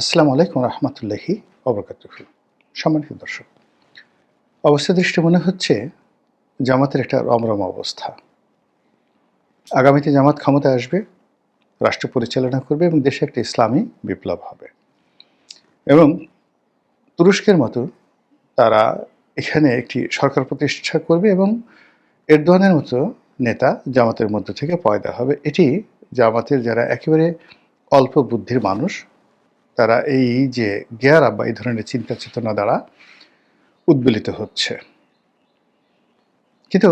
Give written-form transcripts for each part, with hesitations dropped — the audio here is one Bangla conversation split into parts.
আসসালামু আলাইকুম রহমতুল্লাহি ওবরাকাতুহু। সম্মানিত দর্শক, অবস্থা দৃষ্টে মনে হচ্ছে জামাতের একটা রমরমা অবস্থা। আগামীতে জামাত ক্ষমতায় আসবে, রাষ্ট্র পরিচালনা করবে এবং দেশে একটা ইসলামী বিপ্লব হবে। এবং তুরস্কের মতো তারা এখানে একটি সরকার প্রতিষ্ঠা করবে এবং এরদোয়ানের মতো নেতা জামাতের মধ্য থেকে পয়দা হবে। এটি জামাতের যারা একেবারে অল্প বুদ্ধির মানুষ, তারা এই যে গেয়ারা বা এই ধরনের চিন্তা চেতনা দ্বারা উদ্বেলিত হচ্ছে। কিন্তু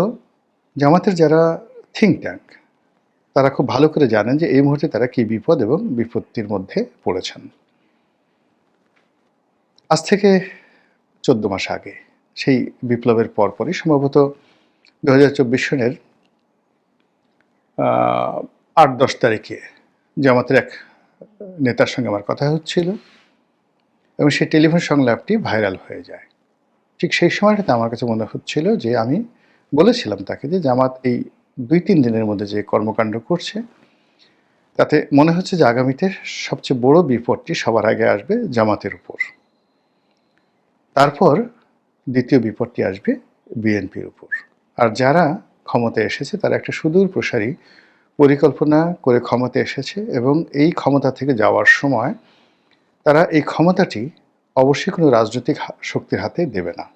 জামাতের যারা থিঙ্ক ট্যাঙ্ক, তারা খুব ভালো করে জানেন যে এই মুহূর্তে তারা কি বিপদ এবং বিপত্তির মধ্যে পড়েছেন। আজ থেকে 14 মাস আগে সেই বিপ্লবের পরপরই সম্ভবত 2024 সনের 8-10 তারিখে জামাতের এক নেতার সঙ্গে আমার কথা হচ্ছিল এবং সেই টেলিফোন সংলাপটি ভাইরাল হয়ে যায়। ঠিক সেই সময়টাতে আমার কাছে মনে হচ্ছিল যে আমি বলেছিলাম তাকে যে জামাত এই 2-3 দিনের মধ্যে যে কর্মকাণ্ড করছে, তাতে মনে হচ্ছে যে আগামীতে সবচেয়ে বড় বিপদটি সবার আগে আসবে জামাতের উপর। তারপর দ্বিতীয় বিপদটি আসবে বিএনপির উপর। আর যারা ক্ষমতায় এসেছে তারা একটা সুদূর প্রসারী পরিকল্পনা করে ক্ষমতায় এসেছে এবং এই ক্ষমতা থেকে যাওয়ার সময় তারা এই ক্ষমতাটি অবশ্যই কোনো রাজনৈতিক শক্তির হাতে দেবে না।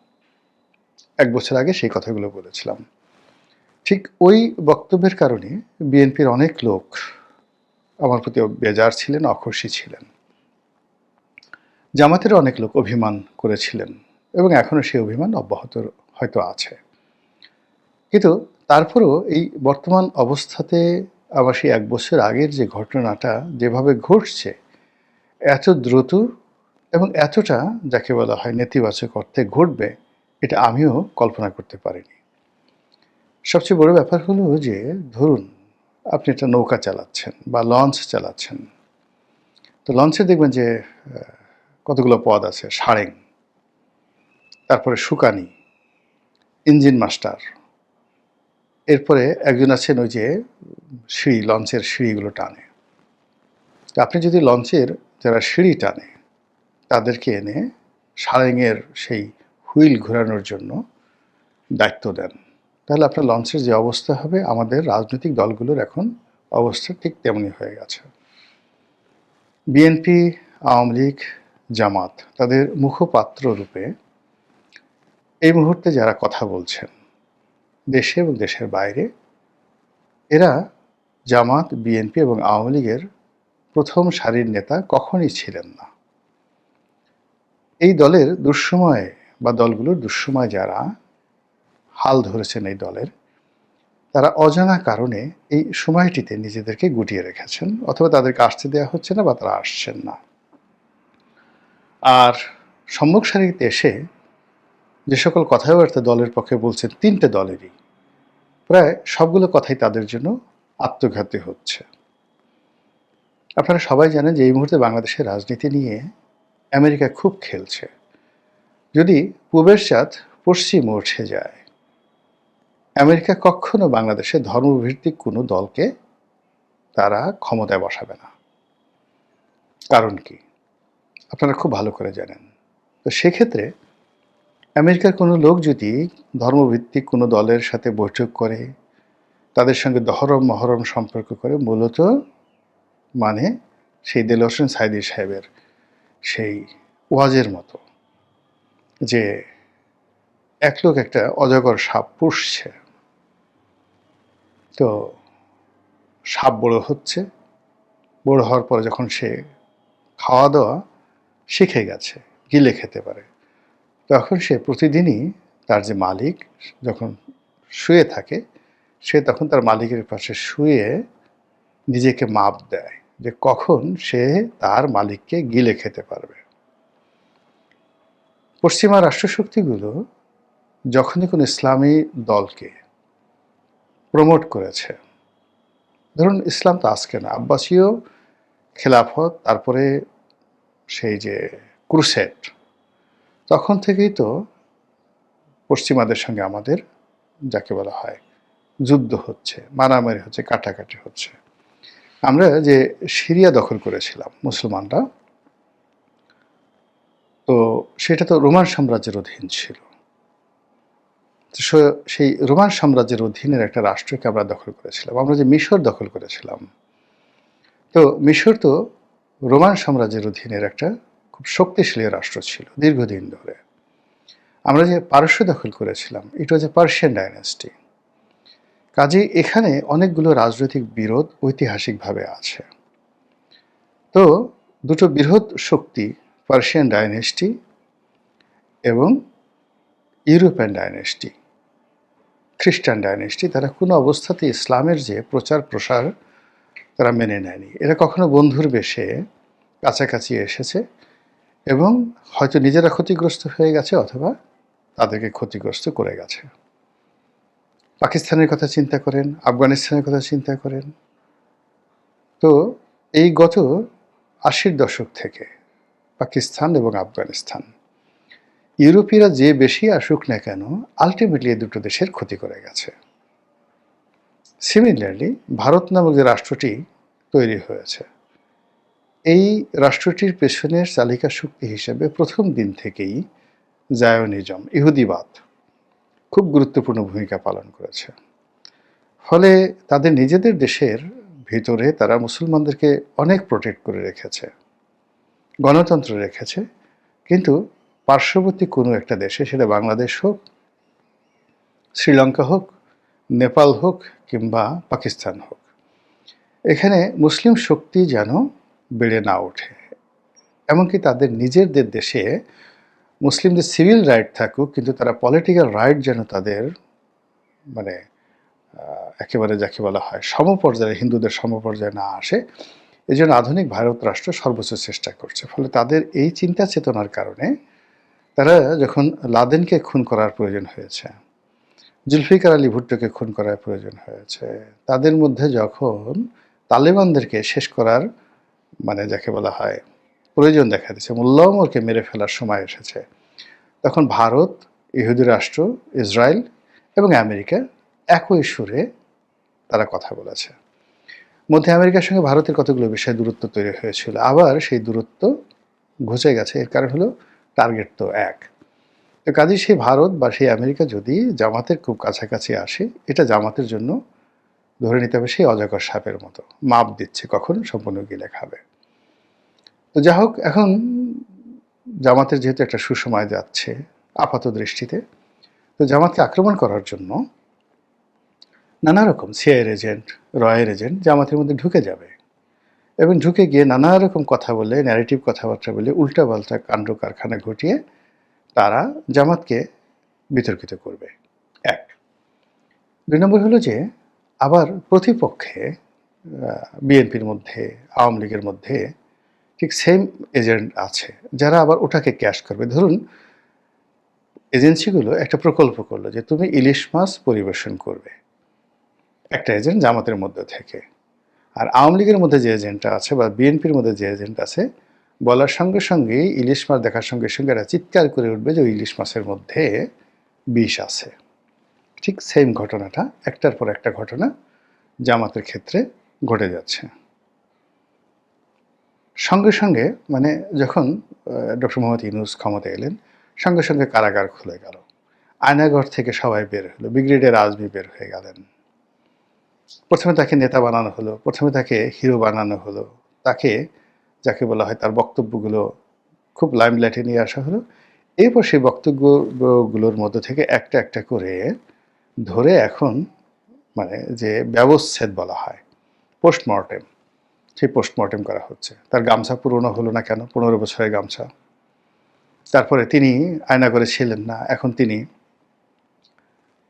1 বছর আগে সেই কথাগুলো বলেছিলাম। ঠিক ওই বক্তব্যের কারণে বিএনপির অনেক লোক আমার প্রতি বেজার ছিলেন, অখুশি ছিলেন। জামাতেরও অনেক লোক অভিমান করেছিলেন এবং এখনও সেই অভিমান অব্যাহত হয়তো আছে। কিন্তু তারপরেও এই বর্তমান অবস্থাতে আবার সেই 1 বছর আগের যে ঘটনাটা যেভাবে ঘটছে, এত দ্রুত এবং এতটা যাকে বলা হয় নেতিবাচক অর্থে ঘটবে, এটা আমিও কল্পনা করতে পারিনি। সবচেয়ে বড় ব্যাপার হলো যে ধরুন আপনি একটা নৌকা চালাচ্ছেন বা লঞ্চ চালাচ্ছেন। তো লঞ্চে দেখবেন যে কতগুলো পদ আছে, সারেং, তারপরে সুকানি, ইঞ্জিন মাস্টার, এরপরে একজন আছেন ওই যে সিঁড়ি, লঞ্চের সিঁড়িগুলো টানে। তো আপনি যদি লঞ্চের যারা সিঁড়ি টানে তাদেরকে এনে সারেংয়ের সেই হুইল ঘোরানোর জন্য দায়িত্ব দেন, তাহলে আপনার লঞ্চের যে অবস্থা হবে, আমাদের রাজনৈতিক দলগুলোর এখন অবস্থা ঠিক তেমনি হয়ে গেছে। বিএনপি, আওয়ামী লীগ, জামাত তাদের মুখপাত্র রূপে এই মুহূর্তে যারা কথা বলছেন দেশে এবং দেশের বাইরে, এরা জামাত, বিএনপি এবং আওয়ামী লীগের প্রথম সারির নেতা কখনই ছিলেন না। এই দলের দুঃসময়ে বা দলগুলোর দুঃসময় যারা হাল ধরেছেন এই দলের, তারা অজানা কারণে এই সময়টিতে নিজেদেরকে গুটিয়ে রেখেছেন, অথবা তাদেরকে আসতে দেওয়া হচ্ছে না বা তারা আসছেন না। আর সম্মুখ সারিতে এসে যে সকল কথাবার্তা দলের পক্ষে বলছেন, 3টে দলেরই প্রায় সবগুলো কথাই তাদের জন্য আত্মঘাতী হচ্ছে। আপনারা সবাই জানেন যে এই মুহূর্তে বাংলাদেশের রাজনীতি নিয়ে আমেরিকা খুব খেলছে। যদি পূবের চাঁদ পশ্চিমে উঠে যায়, আমেরিকা কখনো বাংলাদেশে ধর্মভিত্তিক কোনো দলকে তারা ক্ষমতায় বসাবে না। কারণ কি আপনারা খুব ভালো করে জানেন। তো সেক্ষেত্রে আমেরিকার কোনো লোক যদি ধর্মভিত্তিক কোনো দলের সাথে বৈঠক করে, তাদের সঙ্গে দহরম মহরম সম্পর্ক করে, মূলত মানে সেই দেলোয়ার হোসেন সাঈদী সাহেবের সেই ওয়াজের মতো যে এক লোক একটা অজগর সাপ পুষছে, তো সাপ বড় হচ্ছে, বড় হওয়ার পরে যখন সে খাওয়া দাওয়া শিখে গেছে, গিলে খেতে পারে, তখন সে প্রতিদিনই তার যে মালিক যখন শুয়ে থাকে, সে তখন তার মালিকের পাশে শুয়ে নিজেকে মাপ দেয় যে কখন সে তার মালিককে গিলে খেতে পারবে। পশ্চিমা রাষ্ট্রশক্তিগুলো যখনই কোনো ইসলামী দলকে প্রমোট করেছে, ধরুন ইসলাম তো আজকে না, আব্বাসীয় খেলাফত, তারপরে সেই যে ক্রুসেড, তখন থেকেই তো পশ্চিমাদের সঙ্গে আমাদের যাকে বলা হয় যুদ্ধ হচ্ছে, মারামারি হচ্ছে, কাটাকাটি হচ্ছে। আমরা যে সিরিয়া দখল করেছিলাম মুসলমানরা, সেটা তো রোমান সাম্রাজ্যের অধীন ছিল। সেই রোমান সাম্রাজ্যের অধীনের একটা রাষ্ট্রকে আমরা দখল করেছিলাম। আমরা যে মিশর দখল করেছিলাম, তো মিশর তো রোমান সাম্রাজ্যের অধীনের একটা খুব শক্তিশালী রাষ্ট্র ছিল দীর্ঘদিন ধরে। আমরা যে পারস্য দখল করেছিলাম, ইট ওয়াজ এ পার্সিয়ান ডাইনেস্টি। কাজেই এখানে অনেকগুলো রাজনৈতিক বিরোধ ঐতিহাসিকভাবে আছে। তো দুটো বৃহৎ শক্তি, পার্সিয়ান ডাইনেস্টি এবং ইউরোপিয়ান ডাইনেস্টি, খ্রিস্টান ডাইনেস্টি, তারা কোনো অবস্থাতে ইসলামের যে প্রচার প্রসার তারা মেনে নেয়নি। এরা কখনো বন্ধুর বেশে কাছাকাছি এসেছে এবং হয়তো নিজেরা ক্ষতিগ্রস্ত হয়ে গেছে অথবা তাদেরকে ক্ষতিগ্রস্ত করে গেছে। পাকিস্তানের কথা চিন্তা করেন, আফগানিস্তানের কথা চিন্তা করেন। তো এই গত ৮০-র দশক থেকে পাকিস্তান এবং আফগানিস্তান, ইউরোপীয়রা যে বেশি আসুক না কেন, আলটিমেটলি এই দুটো দেশের ক্ষতি করে গেছে। সিমিলারলি ভারত নামক যে রাষ্ট্রটি তৈরি হয়েছে, এই রাষ্ট্রটির পেছনের চালিকা শক্তি হিসেবে প্রথম দিন থেকেই জায়োনিজম, ইহুদিবাদ খুব গুরুত্বপূর্ণ ভূমিকা পালন করেছে। ফলে তাদের নিজেদের দেশের ভিতরে তারা মুসলমানদেরকে অনেক প্রোটেক্ট করে রেখেছে, গণতন্ত্র রেখেছে, কিন্তু পার্শ্ববর্তী কোনো একটা দেশে, সেটা বাংলাদেশ হোক, শ্রীলঙ্কা হোক, নেপাল হোক কিংবা পাকিস্তান হোক, এখানে মুসলিম শক্তি যেন বেড়ে না ওঠে। এমনকি তাদের নিজেদের দেশে মুসলিমদের সিভিল রাইট থাকুক, কিন্তু তারা পলিটিক্যাল রাইট যেন তাদের মানে একেবারে যাকে বলা হয় সমপর্যায়ে, হিন্দুদের সমপর্যায়ে না আসে, এই জন্য আধুনিক ভারত রাষ্ট্র সর্বোচ্চ চেষ্টা করছে। ফলে তাদের এই চিন্তা চেতনার কারণে তারা যখন লাদেনকে খুন করার প্রয়োজন হয়েছে, জুলফিকার আলী ভুট্টোকে খুন করার প্রয়োজন হয়েছে, তাদের মধ্যে যখন তালেবানদেরকে শেষ করার যাকে বলা হয় প্রয়োজন দেখা দিচ্ছে, মোল্লা ওমরকে মেরে ফেলার সময় এসেছে, তখন ভারত, ইহুদি রাষ্ট্র, ইসরায়েল এবং আমেরিকা একই সুরে তারা কথা বলেছে। মধ্যে আমেরিকার সঙ্গে ভারতের কতগুলো বিষয়ে দূরত্ব তৈরি হয়েছিল, আবার সেই দূরত্ব ঘুচে গেছে। এর কারণ হলো টার্গেট তো এক। তো কাজেই সেই ভারত বা সেই আমেরিকা যদি জামাতের খুব কাছাকাছি আসে, এটা জামাতের জন্য ধরে নিতে হবে সেই অজগর সাপের মতো, মাপ দিচ্ছে কখন সম্পূর্ণ গিলে খাবে। তো যা হোক, এখন জামাতের যেহেতু একটা সুসময় যাচ্ছে আপাত দৃষ্টিতে, তো জামাতকে আক্রমণ করার জন্য নানা রকম সিআইএর এজেন্ট, রয়ের এজেন্ট জামাতের মধ্যে ঢুকে যাবে এবং ঢুকে গিয়ে নানা রকম কথা বলে, ন্যারেটিভ কথাবার্তা বলে, উল্টাপাল্টা কাণ্ড কারখানা ঘটিয়ে তারা জামাতকে বিতর্কিত করবে। এক। ২ নম্বর হলো যে আবার প্রতিপক্ষে বিএনপির মধ্যে, আওয়ামী লীগের মধ্যে ঠিক সেম এজেন্ট আছে, যারা আবার ওটাকে ক্যাশ করবে। ধরুন এজেন্সিগুলো একটা প্রকল্প করলো যে তুমি ইলিশ মাছ পরিবেশন করবে, একটা এজেন্ট জামাতের মধ্যে থেকে। আর আওয়ামী লীগের মধ্যে যে এজেন্টটা আছে বা বিএনপির মধ্যে যে এজেন্ট আছে, বলার সঙ্গে সঙ্গেই ইলিশ মাছ দেখার সঙ্গে সঙ্গে এরা চিৎকার করে উঠবে যে ওই ইলিশ মাছের মধ্যে বিষ আছে। ঠিক সেম ঘটনাটা, একটার পর একটা ঘটনা জামাতের ক্ষেত্রে ঘটে যাচ্ছে। সঙ্গে সঙ্গে যখন ডক্টর মোহাম্মদ ইউনূস ক্ষমতায় এলেন, সঙ্গে সঙ্গে কারাগার খুলে গেল, আয়নাঘর থেকে সবাই বের হলো, ব্রিগেডিয়ার আজমি বের হয়ে গেলেন। প্রথমে তাকে নেতা বানানো হলো, প্রথমে তাকে হিরো বানানো হলো, তাকে যাকে বলা হয় তার বক্তব্যগুলো খুব লাইমলাইটে নিয়ে আসা হলো। এরপর সেই বক্তব্যগুলোর মধ্যে থেকে একটা একটা করে ধরে এখন যে ব্যবচ্ছেদ বলা হয়, পোস্টমর্টেম, সেই পোস্টমর্টেম করা হচ্ছে। তার গামছা পুরনো হলো না কেন, ১৫ বছরের গামছা। তারপরে তিনি আয়নাঘরে ছিলেন না, এখন তিনি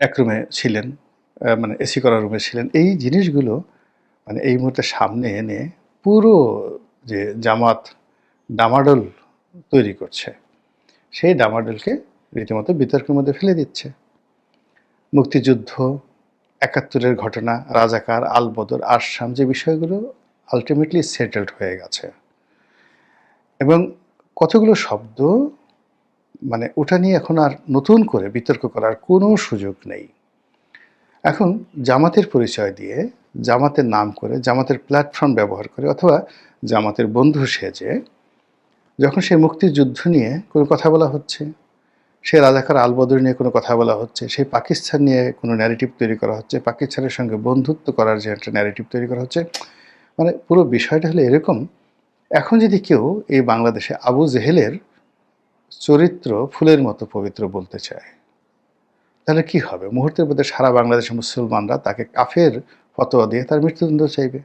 এক রুমে ছিলেন, এসি করা রুমে ছিলেন। এই জিনিসগুলো এই মুহূর্তে সামনে এনে পুরো যে জামাত ডামাডোল তৈরি করছে, সেই ডামাডোলকে রীতিমতো বিতর্কের মধ্যে ফেলে দিচ্ছে। মুক্তিযুদ্ধ, ৭১-এর ঘটনা, রাজাকার, আলবদর, আরশাম, যে বিষয়গুলো আলটিমেটলি সেটেলড হয়ে গেছে এবং কতগুলো শব্দ ওটা নিয়ে এখন আর নতুন করে বিতর্ক করার কোনো সুযোগ নেই। এখন জামাতের পরিচয় দিয়ে, জামাতের নাম করে, জামাতের প্ল্যাটফর্ম ব্যবহার করে অথবা জামাতের বন্ধু সেজে যখন সেই মুক্তিযুদ্ধ নিয়ে কোনো কথা বলা হচ্ছে, সেই রাজাকার আল-বদর নিয়ে কোনো কথা বলা হচ্ছে, সেই পাকিস্তান নিয়ে কোনো ন্যারেটিভ তৈরি করা হচ্ছে, পাকিস্তানের সঙ্গে বন্ধুত্ব করার যে একটা ন্যারেটিভ তৈরি করা হচ্ছে, মানে পুরো বিষয়টা হলো এরকম, এখন যদি কেউ এই বাংলাদেশে আবু জেহেলের চরিত্র ফুলের মতো পবিত্র বলতে চায়, তাহলে কি হবে? মুহূর্তের মধ্যে সারা বাংলাদেশের মুসলমানরা তাকে কাফের ফতোয়া দিয়ে তার মৃত্যুদণ্ড চাইবে।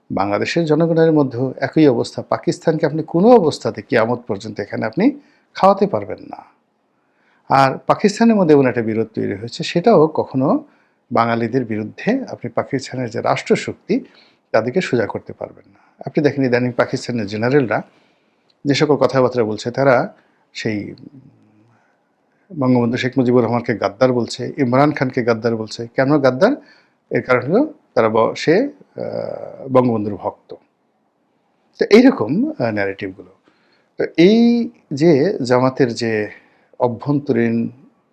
বাংলাদেশের জনগণের মধ্যেও একই অবস্থা। পাকিস্তানকে আপনি কোনো অবস্থাতে কিয়ামত পর্যন্ত এখানে আপনি খাওয়াতে পারবেন না। আর পাকিস্তানের মধ্যে এমন একটা বিরোধ তৈরি হয়েছে, সেটাও কখনো বাঙালিদের বিরুদ্ধে আপনি পাকিস্তানের যে রাষ্ট্রশক্তি তাদেরকে সোজা করতে পারবেন না। আপনি দেখেন ইদানিং পাকিস্তানের জেনারেলরা যে সকল কথাবার্তা বলছে, তারা সেই বঙ্গবন্ধু শেখ মুজিবুর রহমানকে গাদ্দার বলছে, ইমরান খানকে গাদ্দার বলছে। কেন গাদ্দার? এর কারণ হলো তারা সে বঙ্গবন্ধুর ভক্ত। তো এইরকম ন্যারেটিভগুলো, তো এই যে জামাতের যে অভ্যন্তরীণ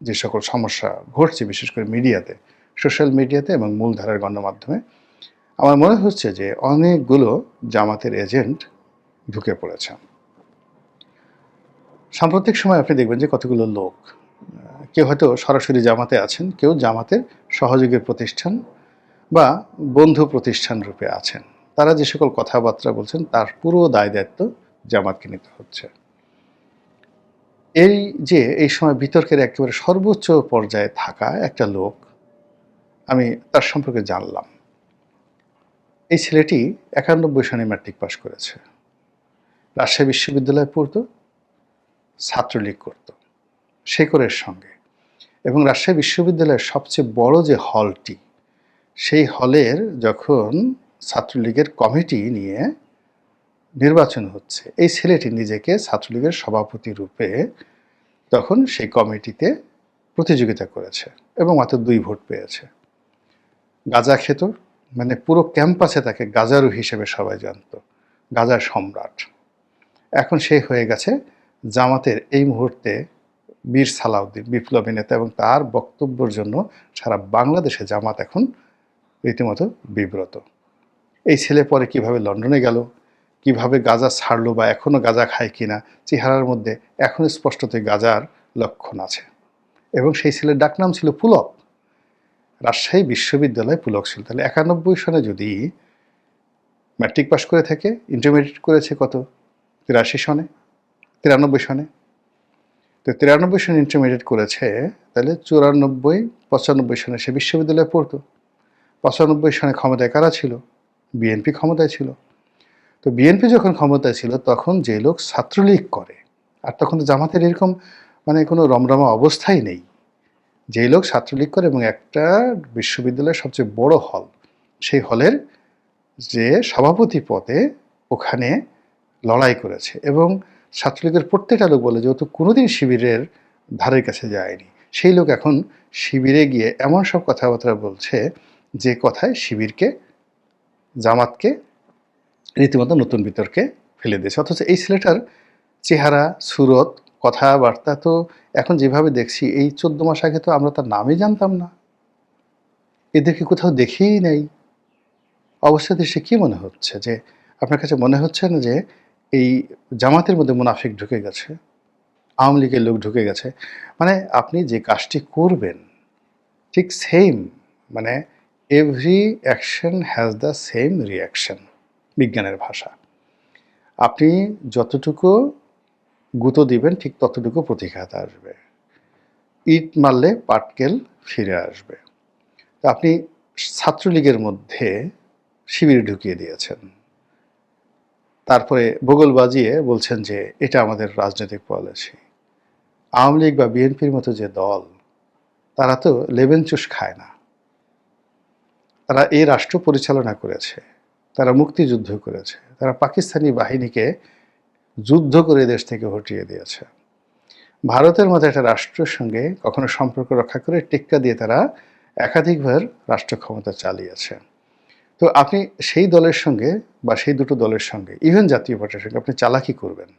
যে সকল সমস্যা ঘটছে, বিশেষ করে মিডিয়াতে, সোশ্যাল মিডিয়াতে এবং মূলধারার গণমাধ্যমে, আমার মনে হচ্ছে যে অনেকগুলো জামাতের এজেন্ট ঢুকে পড়েছে। সাম্প্রতিক সময় আপনি দেখবেন যে কতগুলো লোক, কেউ হয়তো সরাসরি জামাতে আছেন, কেউ জামাতের সহযোগীর প্রতিষ্ঠান বা বন্ধু প্রতিষ্ঠান রূপে আছেন। তারা যে সকল কথাবার্তা বলছেন তার পুরো দায় দায়িত্ব জামাতকে নিতে হচ্ছে। এই যে এই সময় বিতর্কের একেবারে সর্বোচ্চ পর্যায়ে থাকা একটা লোক, আমি তার সম্পর্কে জানলাম। এই ছেলেটি 91 সনে ম্যাট্রিক পাস করেছে, রাজশাহী বিশ্ববিদ্যালয়ে পড়তো, ছাত্রলীগ করত শেকরের সঙ্গে, এবং রাজশাহী বিশ্ববিদ্যালয়ের সবচেয়ে বড় যে হলটি, সেই হলের যখন ছাত্রলীগের কমিটি নিয়ে নির্বাচন হচ্ছে, এই ছেলেটি নিজেকে ছাত্রলীগের সভাপতি রূপে তখন সেই কমিটিতে প্রতিযোগিতা করেছে এবং মাত্র 2 ভোট পেয়েছে। গাঁজা খেত, মানে পুরো ক্যাম্পাসে তাকে গাঁজারু হিসেবে সবাই জানত, গাঁজার সম্রাট। এখন সে হয়ে গেছে জামাতের এই মুহূর্তে বীর সালাউদ্দিন, বিপ্লবী নেতা, এবং তার বক্তব্যের জন্য সারা বাংলাদেশে জামাত এখন রীতিমতো বিব্রত। এই ছেলে পরে কিভাবে লন্ডনে গেল, কিভাবে গাঁজা ছাড়লো, বা এখনও গাঁজা খায় কিনা, চেহারার মধ্যে এখনও স্পষ্টতই গাঁজার লক্ষণ আছে। এবং সেই ছেলের ডাকনাম ছিল পুলক, রাজশাহী বিশ্ববিদ্যালয় পুলক ছিল। তাহলে 91 সনে যদি ম্যাট্রিক পাস করে থাকে, ইন্টারমিডিয়েট করেছে কত, 83 সনে, 93 সনে। তো 93 সনে ইন্টারমিডিয়েট করেছে, তাহলে 94, 95 সনে সে বিশ্ববিদ্যালয়ে পড়তো। 95 সনে ক্ষমতায় কারা ছিল? বিএনপি ক্ষমতায় ছিল। তো বিএনপি যখন ক্ষমতায় ছিল তখন যে লোক ছাত্রলীগ করে, আর তখন তো জামাতের এরকম মানে কোনো রমরমা অবস্থাই নেই, যে লোক ছাত্রলীগ করে এবং একটা বিশ্ববিদ্যালয়ের সবচেয়ে বড় হল, সেই হলের যে সভাপতি পদে ওখানে লড়াই করেছে, এবং ছাত্রলীগের প্রত্যেকটা লোক বলে যে ও তো কোনোদিন শিবিরের ধারের কাছে যায়নি, সেই লোক এখন শিবিরে গিয়ে এমন সব কথাবার্তা বলছে যে কথায় শিবিরকে, জামাতকে রীতিমতো নতুন বিতর্কে ফেলে দিয়েছে। অথচ এই ছেলেটার চেহারা, সুরত, কথাবার্তা তো এখন যেভাবে দেখছি, এই 14 মাস আগে তো আমরা তার নামই জানতাম না, এদেরকে কোথাও দেখেই নেই। অবস্থা দৃশ্যে কী মনে হচ্ছে, যে আপনার কাছে মনে হচ্ছে না যে এই জামাতের মধ্যে মুনাফিক ঢুকে গেছে, আওয়ামী লীগের লোক ঢুকে গেছে? মানে আপনি যে কাজটি করবেন ঠিক সেম, মানে every action has the same reaction, বিজ্ঞানের ভাষা। আপনি যতটুকু গুঁতো দিবেন ঠিক ততটুকু প্রতিঘাত আসবে, ইট মারলে পাটকেল ফিরে আসবে। তো আপনি ছাত্রলীগের মধ্যে শিবির ঢুকিয়ে দিয়েছেন, তারপরে ভূগোল বাজিয়ে বলছেন যে এটা আমাদের রাজনৈতিক পলিসি। আওয়ামী লীগ বা বিএনপির মতো যে দল, তারা তো লেবেন চুষ খায় না, তারা এই রাষ্ট্র পরিচালনা করেছে, তারা মুক্তিযুদ্ধ করেছে, তারা পাকিস্তানি বাহিনীকে যুদ্ধ করে দেশ থেকে হটিয়ে দিয়েছে। ভারতের মতো একটা রাষ্ট্রের সঙ্গে কখনো সম্পর্ক রক্ষা করে টেক্কা দিয়ে তারা একাধিকবার রাষ্ট্র ক্ষমতা চালিয়েছে। তো আপনি সেই দলের সঙ্গে বা সেই দুটো দলের সঙ্গে, ইভেন জাতীয় পার্টির সঙ্গে আপনি চালাকি করবেন,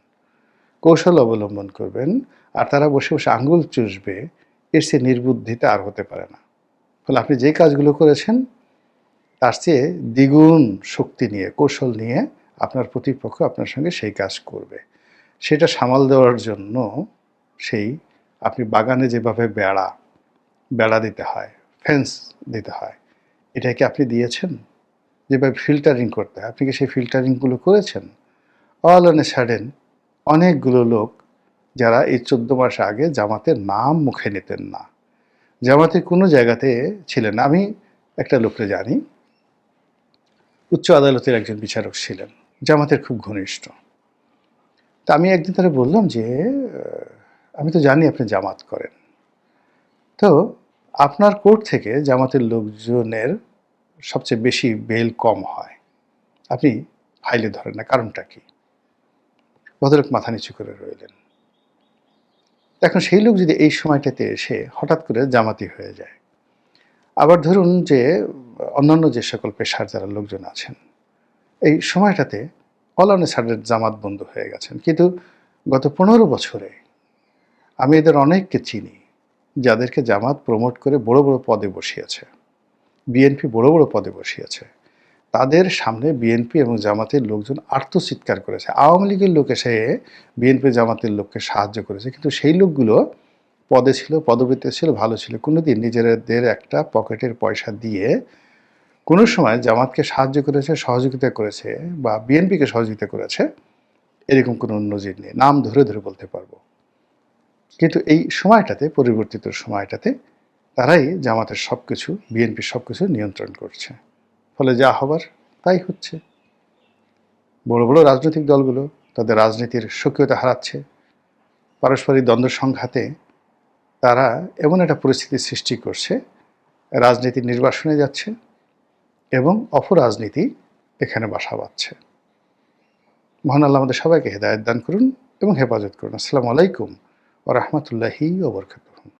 কৌশল অবলম্বন করবেন, আর তারা বসে বসে আঙ্গুল চুষবে, এর চেয়ে নির্বুদ্ধিতা আর হতে পারে না। ফলে আপনি যে কাজগুলো করেছেন তার চেয়ে দ্বিগুণ শক্তি নিয়ে, কৌশল নিয়ে আপনার প্রতিপক্ষ আপনার সঙ্গে সেই কাজ করবে। সেটা সামাল দেওয়ার জন্য সেই আপনি বাগানে যেভাবে বেড়া দিতে হয়, ফেন্স দিতে হয়, এটা কি আপনি দিয়েছেন? যেভাবে ফিল্টারিং করতে হয়, আপনি কি সেই ফিল্টারিংগুলো করেছেন? অল অন এ সাডেন অনেকগুলো লোক যারা এই 14 মাস আগে জামাতের নাম মুখে নিতেন না, জামাতের কোনো জায়গাতে ছিলেন না। আমি একটা লোককে জানি, উচ্চ আদালতের একজন বিচারক ছিলেন, জামাতের খুব ঘনিষ্ঠ। তা আমি একদিন তারে বললাম যে, আমি তো জানি আপনি জামাত করেন। তো আপনার কোর্ট থেকে জামাতের লোকজনের সবচেয়ে বেশি বেল কম হয়। আপনি ফাইলে ধরেন না, কারণটা কি? ভদ্রলোক মাথা নিচু করে রইলেন। এখন সেই লোক যদি এই সময়টাতে এসে হঠাৎ করে জামাতি হয়ে যায়, আবার ধরুন যে অন্যান্য যে সকল পেশার যারা লোকজন আছেন, এই সময়টাতে অল অন এ সাডেন জামাত বন্ধু হয়ে গেছেন। কিন্তু গত 15 বছরে আমি এদের অনেককে চিনি, যাদেরকে জামাত প্রমোট করে বড় বড় পদে বসিয়েছে, বিএনপি বড় বড় পদে বসিয়েছে। তাদের সামনে বিএনপি এবং জামাতের লোকজন আর্তচিৎকার করেছে। আওয়ামী লীগের লোক এসে বিএনপি জামাতের লোককে সাহায্য করেছে, কিন্তু সেই লোকগুলো পদে ছিল, পদবিতে ছিল, ভালো ছিল। কোনোদিন নিজেদের একটা পকেটের পয়সা দিয়ে কোনো সময় জামাতকে সাহায্য করেছে, সহযোগিতা করেছে বা বিএনপিকে সহযোগিতা করেছে, এরকম কোনো নজির নেই। নাম ধরে ধরে বলতে পারবো। কিন্তু এই সময়টাতে, পরিবর্তিত সময়টাতে, তারাই জামাতের সব কিছু, বিএনপির সব কিছু নিয়ন্ত্রণ করছে। ফলে যা হবার তাই হচ্ছে। বড় বড় রাজনৈতিক দলগুলো তাদের রাজনীতির সক্রিয়তা হারাচ্ছে। পারস্পরিক দ্বন্দ্ব সংঘাতে তারা এমন একটা পরিস্থিতির সৃষ্টি করছে, রাজনীতি নির্বাসনে যাচ্ছে এবং অপরাজনীতি এখানে বাসা বাঁধছে। মহান আল্লাহ আমাদের সবাইকে হেদায়েত দান করুন এবং হেফাজত করুন। আসসালামু আলাইকুম ওয়া রাহমাতুল্লাহি ওয়া বারাকাতুহু।